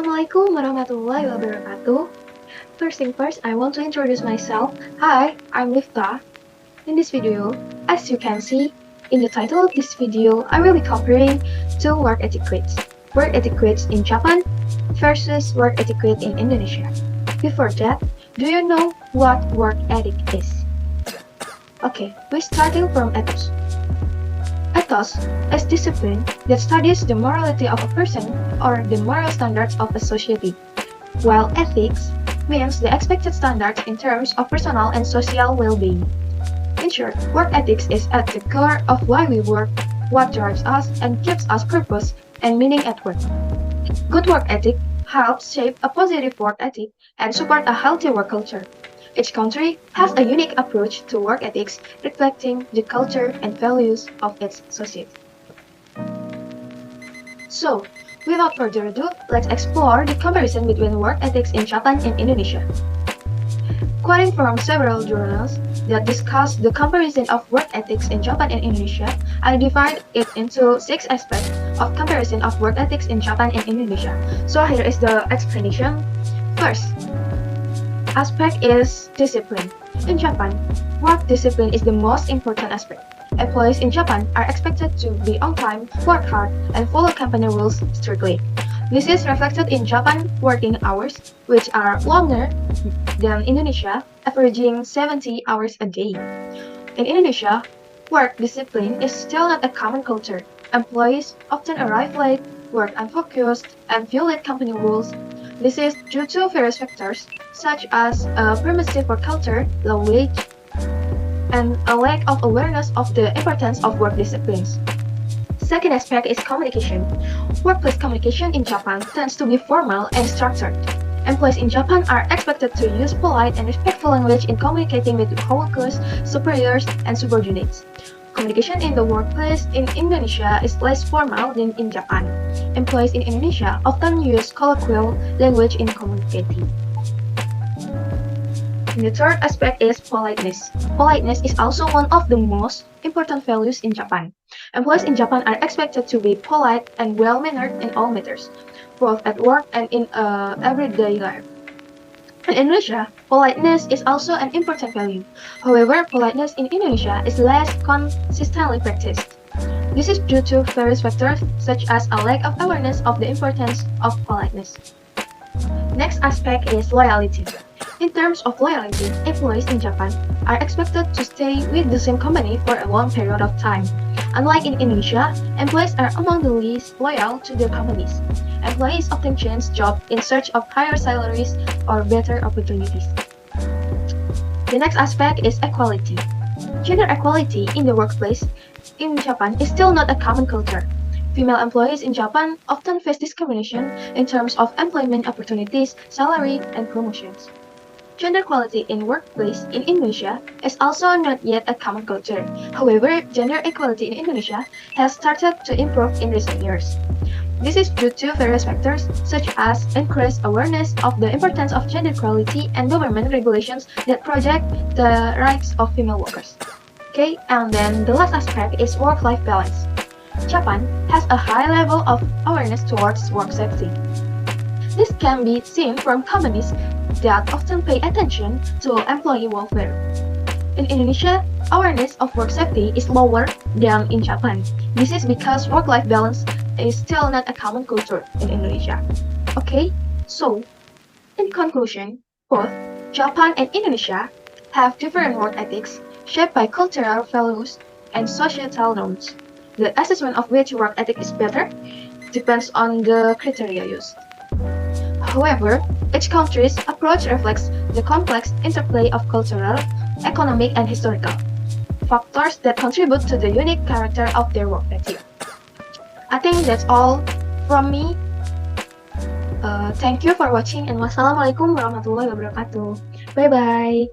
Assalamualaikum warahmatullahi wabarakatuh. First thing first, I want to introduce myself. Hi, I'm Lifta. In this video, as you can see, in the title of this video, I will be covering two work etiquettes. Work etiquettes in Japan versus work etiquette in Indonesia. Before that, do you know what work ethic is? Okay, we're starting from ethos. Ethos is discipline that studies the morality of a person or the moral standards of a society, while ethics means the expected standards in terms of personal and social well-being. In short, work ethics is at the core of why we work, what drives us, and gives us purpose and meaning at work. Good work ethic helps shape a positive work ethic and support a healthy work culture. Each country has a unique approach to work ethics, reflecting the culture and values of its society. So, without further ado, let's explore the comparison between work ethics in Japan and Indonesia. Quoting from several journals that discuss the comparison of work ethics in Japan and Indonesia, I divide it into 6 aspects of comparison of work ethics in Japan and Indonesia. So here is the explanation. First, aspect is discipline. In Japan, work discipline is the most important aspect. Employees in Japan are expected to be on time, work hard, and follow company rules strictly. This is reflected in Japan working hours, which are longer than Indonesia, averaging 70 hours a day. In Indonesia, work discipline is still not a common culture. Employees often arrive late, work unfocused, and violate company rules. This is due to various factors, such as a permissive work culture, low wage, and a lack of awareness of the importance of work disciplines. Second aspect is communication. Workplace communication in Japan tends to be formal and structured. Employees in Japan are expected to use polite and respectful language in communicating with coworkers, superiors, and subordinates. Communication in the workplace in Indonesia is less formal than in Japan. Employees in Indonesia often use colloquial language in communicating. The third aspect is politeness. Politeness is also one of the most important values in Japan. Employees in Japan are expected to be polite and well-mannered in all matters, both at work and in everyday life. In Indonesia, politeness is also an important value. However, politeness in Indonesia is less consistently practiced. This is due to various factors such as a lack of awareness of the importance of politeness. Next aspect is loyalty. In terms of loyalty, employees in Japan are expected to stay with the same company for a long period of time. Unlike in Indonesia, employees are among the least loyal to their companies. Employees often change jobs in search of higher salaries or better opportunities. The next aspect is equality. Gender equality in the workplace in Japan is still not a common culture. Female employees in Japan often face discrimination in terms of employment opportunities, salary, and promotions. Gender equality in workplace in Indonesia is also not yet a common culture. However, gender equality in Indonesia has started to improve in recent years. This is due to various factors such as increased awareness of the importance of gender equality and government regulations that project the rights of female workers. Okay, and then the last aspect is work-life balance. Japan has a high level of awareness towards work safety. This can be seen from companies that often pay attention to employee welfare. In Indonesia, awareness of work safety is lower than in Japan. This is because work-life balance is still not a common culture in Indonesia. Okay, so in conclusion, both Japan and Indonesia have different work ethics shaped by cultural values and societal norms. The assessment of which work ethic is better depends on the criteria used. However, each country's approach reflects the complex interplay of cultural, economic, and historical factors that contribute to the unique character of their work ethic. I think that's all from me. Thank you for watching and wassalamualaikum warahmatullahi wabarakatuh. Bye bye.